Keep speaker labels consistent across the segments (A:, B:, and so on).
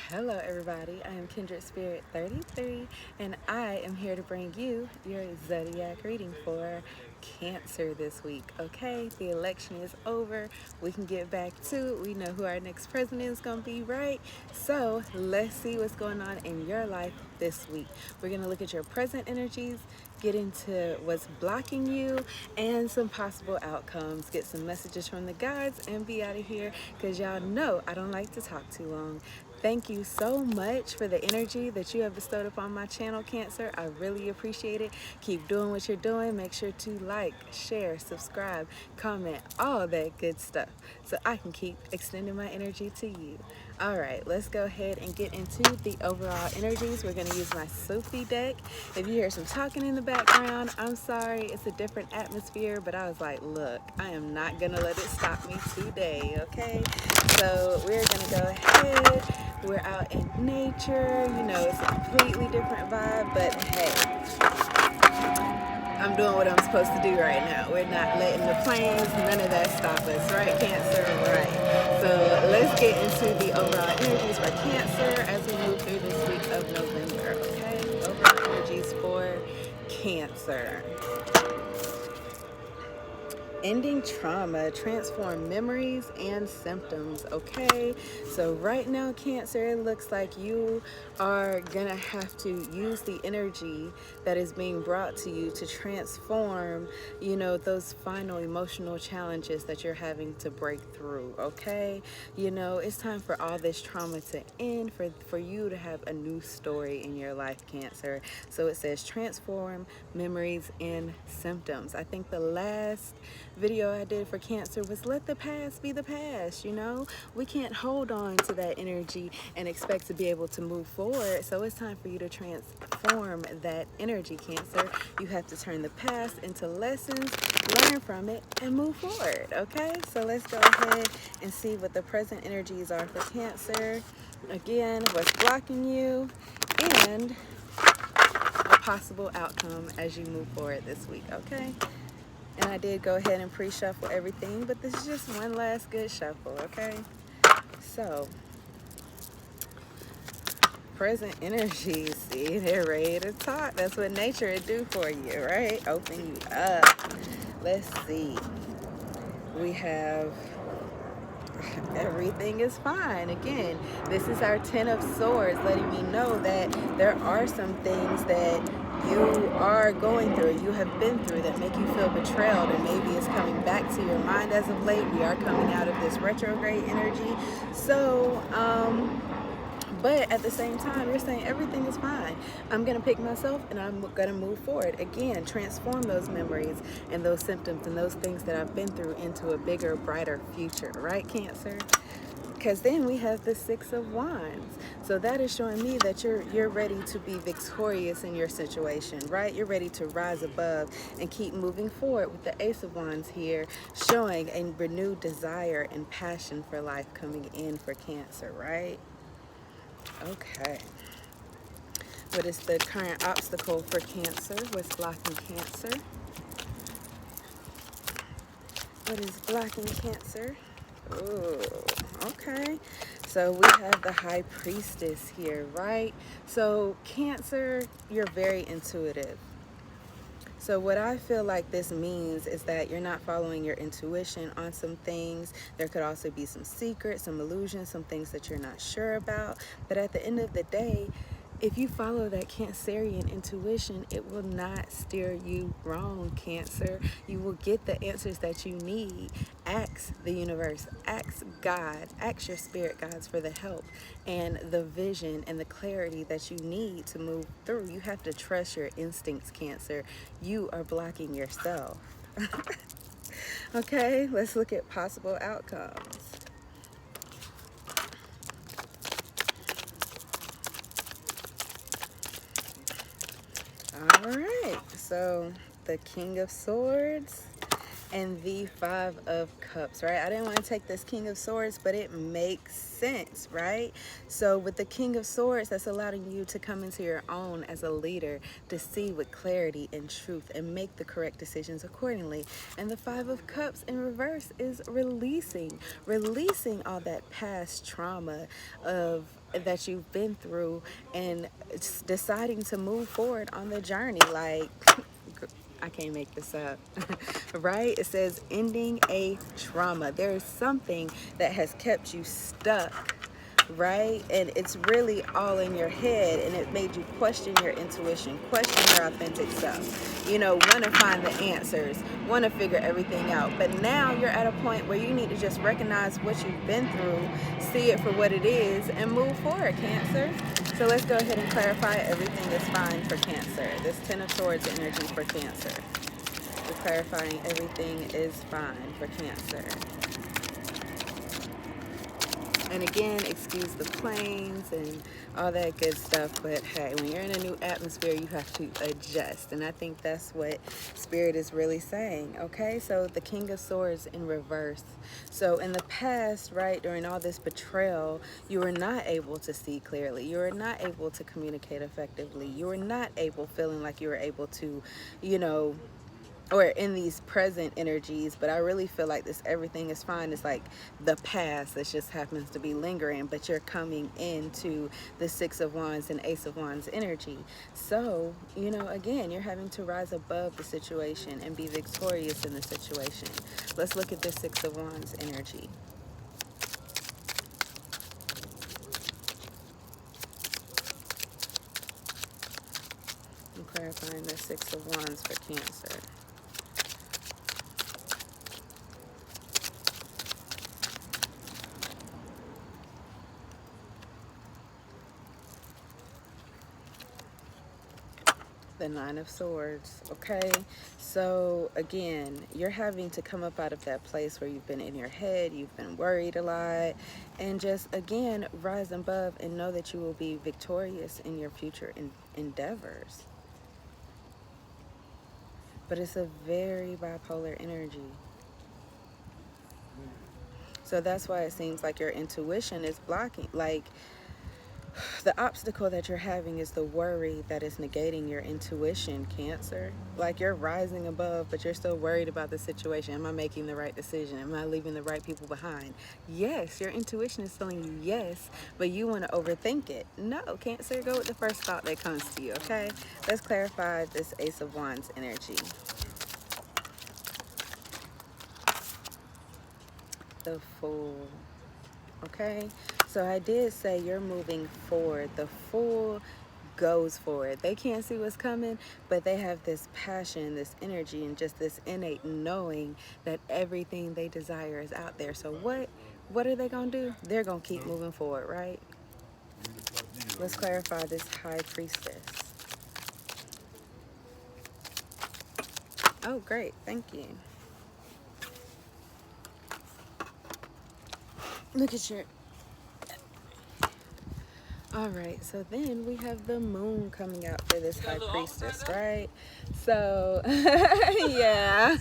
A: Hello everybody, I am Kindred Spirit 33 and I am here to bring you your Zodiac reading for Cancer this week. Okay, the election is over. We can get back to it. We know who our next president is going to be, right? So let's see what's going on in your life this week. We're going to look at your present energies, get into what's blocking you and some possible outcomes, get some messages from the gods, and be out of here because y'all know I don't like to talk too long. Thank you so much for the energy that you have bestowed upon my channel, Cancer. I really appreciate it. Keep doing what you're doing. Make sure to like, share, subscribe, comment, all that good stuff so I can keep extending my energy to you. All right, let's go ahead and get into the overall energies. We're going to use my Sophie deck. If you hear some talking in the background, I'm sorry. It's a different atmosphere, but I was like, look, I am not going to let it stop me today, okay? So we're going to go ahead. We're out in nature. You know, it's a completely different vibe, but hey, I'm doing what I'm supposed to do right now. We're not letting the planes, none of that stop us, right, Cancer? Right. So let's get into the overall energies for Cancer as we move through this week of November, okay? Overall energies for Cancer. Ending trauma, transform memories and symptoms, okay? So right now, Cancer, it looks like you are gonna have to use the energy that is being brought to you to transform, you know, those final emotional challenges that you're having to break through, okay? You know, it's time for all this trauma to end, for you to have a new story in your life, Cancer. So it says transform memories and symptoms. I think the last video I did for Cancer was let the past be the past. You know, we can't hold on to that energy and expect to be able to move forward. So it's time for you to transform that energy, Cancer. You have to turn the past into lessons, learn from it, and move forward, okay? So let's go ahead and see what the present energies are for Cancer. Again, what's blocking you and a possible outcome as you move forward this week, okay? And I did go ahead and pre-shuffle everything, but this is just one last good shuffle, okay? So, present energies, see, they're ready to talk. That's what nature would do for you, right? Open you up. Let's see. We have everything is fine. Again, this is our Ten of Swords, letting me know that there are some things that you are going through, you have been through, that make you feel betrayed, and maybe it's coming back to your mind as of late. We are coming out of this retrograde energy. So, but at the same time, you're saying everything is fine. I'm going to pick myself and I'm going to move forward. Again, transform those memories and those symptoms and those things that I've been through into a bigger, brighter future, right, Cancer? Because then we have the Six of Wands. So that is showing me that you're ready to be victorious in your situation, right? You're ready to rise above and keep moving forward with the Ace of Wands here, showing a renewed desire and passion for life coming in for Cancer, right? Okay. What is the current obstacle for Cancer? What's blocking Cancer? What is blocking Cancer? Oh, okay. So we have the High Priestess here, right? So Cancer, you're very intuitive. So what I feel like this means is that you're not following your intuition on some things. There could also be some secrets, some illusions, some things that you're not sure about. But at the end of the day, if you follow that Cancerian intuition, it will not steer you wrong, Cancer. You will get the answers that you need. Ask the universe, ask God, ask your spirit guides for the help and the vision and the clarity that you need to move through. You have to trust your instincts, Cancer. You are blocking yourself. Okay, let's look at possible outcomes. All right, so the King of Swords and the Five of Cups, right? I didn't want to take this King of Swords, but it makes sense, right? So with the King of Swords, that's allowing you to come into your own as a leader, to see with clarity and truth and make the correct decisions accordingly. And the Five of Cups in reverse is releasing all that past trauma of that you've been through, and deciding to move forward on the journey. Like, I can't make this up, right? It says ending a trauma. There is something that has kept you stuck, right? And it's really all in your head, and it made you question your intuition, question your authentic self. You know, want to find the answers, want to figure everything out. But now you're at a point where you need to just recognize what you've been through, see it for what it is, and move forward, Cancer. So let's go ahead and clarify everything is fine for Cancer. This Ten of Swords energy for Cancer. We're clarifying everything is fine for Cancer. And again, excuse the planes and all that good stuff, but hey, when you're in a new atmosphere, you have to adjust. And I think that's what Spirit is really saying, okay? So the King of Swords in reverse. So in the past, right, during all this betrayal, you were not able to see clearly. You were not able to communicate effectively. You were not able, feeling like you were able to, you know, or in these present energies, but I really feel like this everything is fine. It's like the past that just happens to be lingering, but you're coming into the Six of Wands and Ace of Wands energy. So, you know, again, you're having to rise above the situation and be victorious in the situation. Let's look at the Six of Wands energy. I'm clarifying the Six of Wands for Cancer. The Nine of Swords, okay? So again, you're having to come up out of that place where you've been in your head, you've been worried a lot, and just again rise above and know that you will be victorious in your future endeavors. But it's a very bipolar energy. So that's why it seems like your intuition is blocking. Like, the obstacle that you're having is the worry that is negating your intuition, Cancer. Like, you're rising above, but you're still worried about the situation. Am I making the right decision? Am I leaving the right people behind? Yes, your intuition is telling you yes, but you want to overthink it. No, Cancer, go with the first thought that comes to you, okay? Let's clarify this Ace of Wands energy. The Fool. Okay, so I did say you're moving forward. The Fool goes for it. They can't see what's coming, but they have this passion, this energy, and just this innate knowing that everything they desire is out there. So what are they gonna do? They're gonna keep moving forward, right? Let's clarify this High Priestess. Oh, great, thank you. Look at your... All right, so then we have the Moon coming out for this High Priestess, right? So, yeah.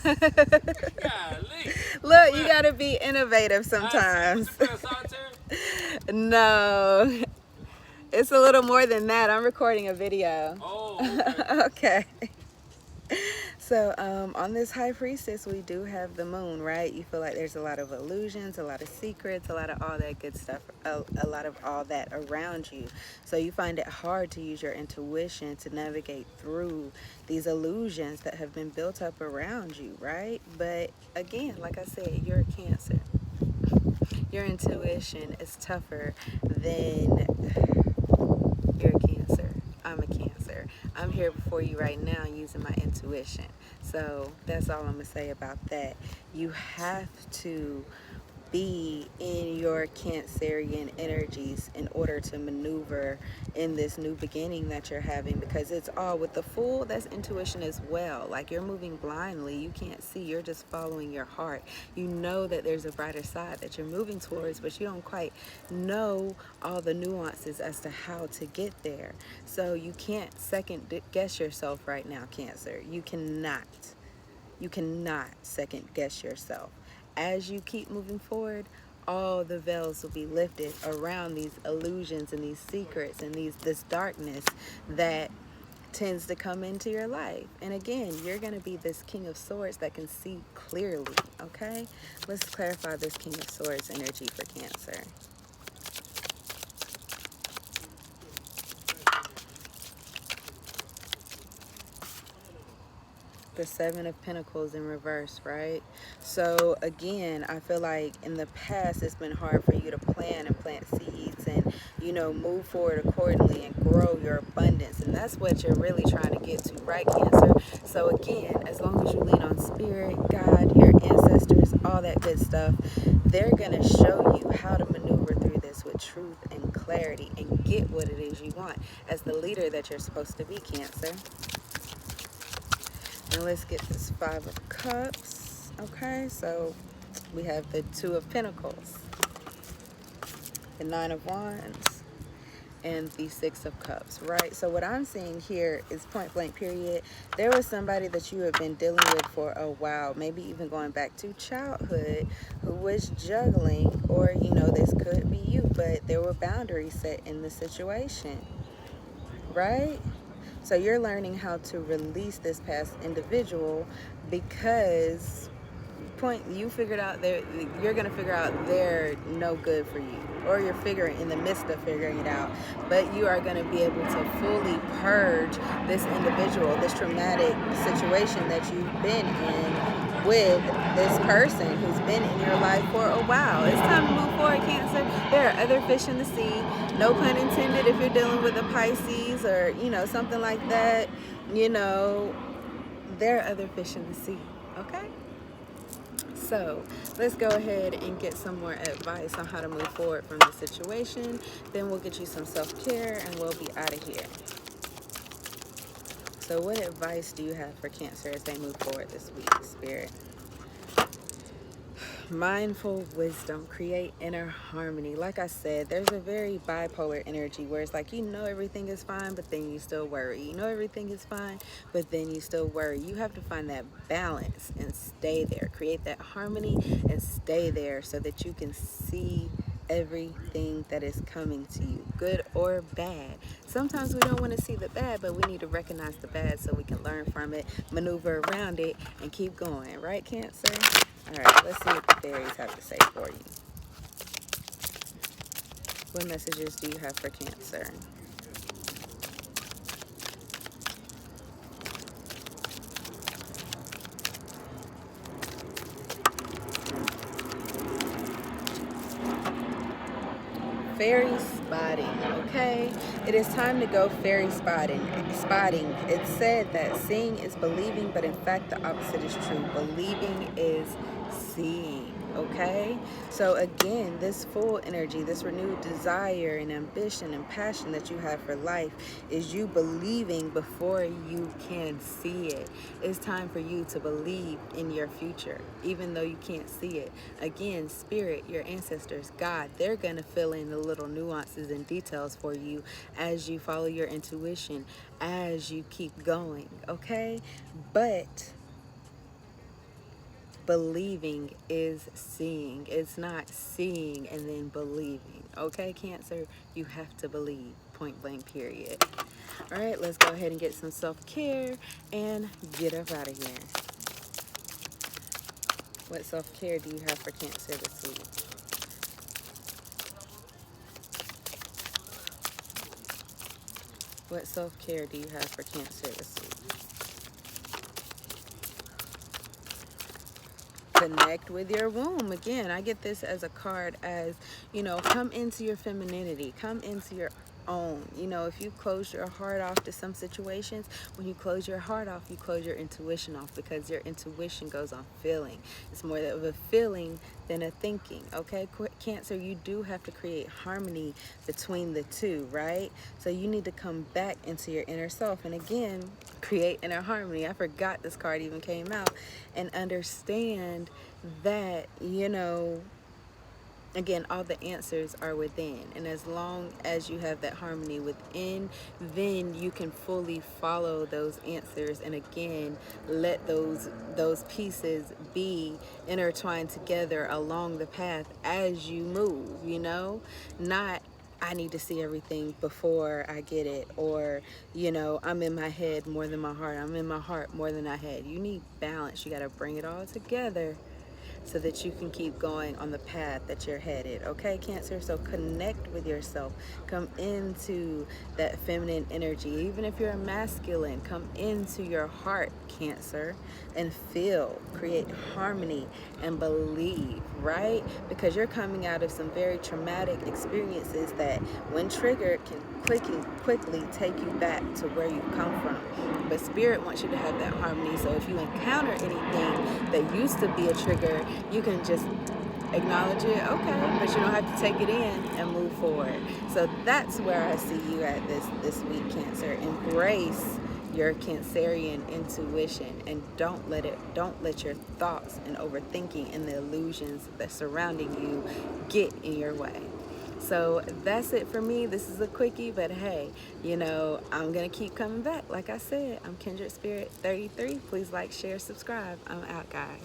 A: Look, you gotta be innovative sometimes. No, it's a little more than that. I'm recording a video. Oh, okay. So on this High Priestess, we do have the Moon, right? You feel like there's a lot of illusions, a lot of secrets, a lot of all that good stuff, a lot of all that around you. So you find it hard to use your intuition to navigate through these illusions that have been built up around you, right? But again, like I said, you're a Cancer. Your intuition is tougher than... You're a Cancer. I'm a Cancer. I'm here before you right now using my intuition. So that's all I'm going to say about that. You have to be in your Cancerian energies in order to maneuver in this new beginning that you're having, because it's all with the Fool. That's intuition as well. Like, you're moving blindly. You can't see. You're just following your heart. You know that there's a brighter side that you're moving towards, but you don't quite know all the nuances as to how to get there. So you can't second guess yourself right now, Cancer. You cannot. You cannot second guess yourself. As you keep moving forward, all the veils will be lifted around these illusions and these secrets and this darkness that tends to come into your life. And again, you're going to be this King of Swords that can see clearly, okay? Let's clarify this King of Swords energy for Cancer. The Seven of Pentacles in reverse, right? So again, I feel like in the past it's been hard for you to plan and plant seeds and, you know, move forward accordingly and grow your abundance. And that's what you're really trying to get to, right, Cancer? So again, as long as you lean on spirit, God, your ancestors, all that good stuff, they're going to show you how to maneuver through this with truth and clarity and get what it is you want as the leader that you're supposed to be, Cancer. And let's get this Five of Cups. Okay, so we have the Two of Pentacles, the Nine of Wands, and the Six of Cups, right? So what I'm seeing here is point blank period. There was somebody that you have been dealing with for a while, maybe even going back to childhood, who was juggling, or, you know, this could be you, but there were boundaries set in the situation, right? So you're learning how to release this past individual because you figured out you're going to figure out they're no good for you, or you're figuring in the midst of figuring it out, but you are going to be able to fully purge this individual, this traumatic situation that you've been in with this person who's been in your life for a while. It's time to move forward, Cancer. There are other fish in the sea. No pun intended if you're dealing with a Pisces or, you know, something like that. You know, there are other fish in the sea, okay? So let's go ahead and get some more advice on how to move forward from the situation. Then we'll get you some self-care and we'll be out of here. So what advice do you have for Cancer as they move forward this week, Spirit? Mindful wisdom, create inner harmony. Like I said, there's a very bipolar energy where it's like, you know, everything is fine, but then you still worry. You know, everything is fine, but then you still worry. You have to find that balance and stay there. Create that harmony and stay there so that you can see everything that is coming to you, good or bad. Sometimes we don't want to see the bad, but we need to recognize the bad so we can learn from it, maneuver around it, and keep going. Right, Cancer? All right, let's see what the fairies have to say for you. What messages do you have for Cancer? Fairy spotting, okay? It is time to go fairy spotting. It said that seeing is believing, but in fact the opposite is true. Believing is seeing, okay? So again, this full energy, this renewed desire and ambition and passion that you have for life is you believing before you can see it. It's time for you to believe in your future, even though you can't see it. Again, spirit, your ancestors, God, they're going to fill in the little nuances and details for you as you follow your intuition, as you keep going, okay? But believing is seeing. It's not seeing and then believing, okay, Cancer? You have to believe, point blank period. All right, let's go ahead and get some self-care and get up out of here. What self-care do you have for Cancer this week? What self-care do you have for Cancer this week? Connect with your womb. Again, I get this as a card as, you know, come into your femininity, come into your own. You know, if you close your heart off to some situations, when you close your heart off, you close your intuition off, because your intuition goes on feeling. It's more of a feeling than a thinking, okay? Cancer, you do have to create harmony between the two, right? So you need to come back into your inner self and again create inner harmony. I forgot this card even came out. And understand that, you know, Again, all the answers are within, and as long as you have that harmony within, then you can fully follow those answers, and again, let those pieces be intertwined together along the path as you move, you know, not I need to see everything before I get it, or I'm in my head more than my heart, I'm in my heart more than I head. You need balance. You got to bring it all together so that you can keep going on the path that you're headed. Okay, Cancer? So connect with yourself. Come into that feminine energy. Even if you're a masculine, come into your heart, Cancer, and feel, create harmony and believe, right? Because you're coming out of some very traumatic experiences that, when triggered, can quickly take you back to where you come from. But Spirit wants you to have that harmony. So if you encounter anything that used to be a trigger, you can just acknowledge it, okay, but you don't have to take it in and move forward. So that's where I see you at this week, Cancer. Embrace your Cancerian intuition, and don't let your thoughts and overthinking and the illusions that surrounding you get in your way. So that's it for me. This is a quickie, but hey, I'm going to keep coming back. Like I said, I'm Kindred Spirit 33. Please like, share, subscribe. I'm out, guys.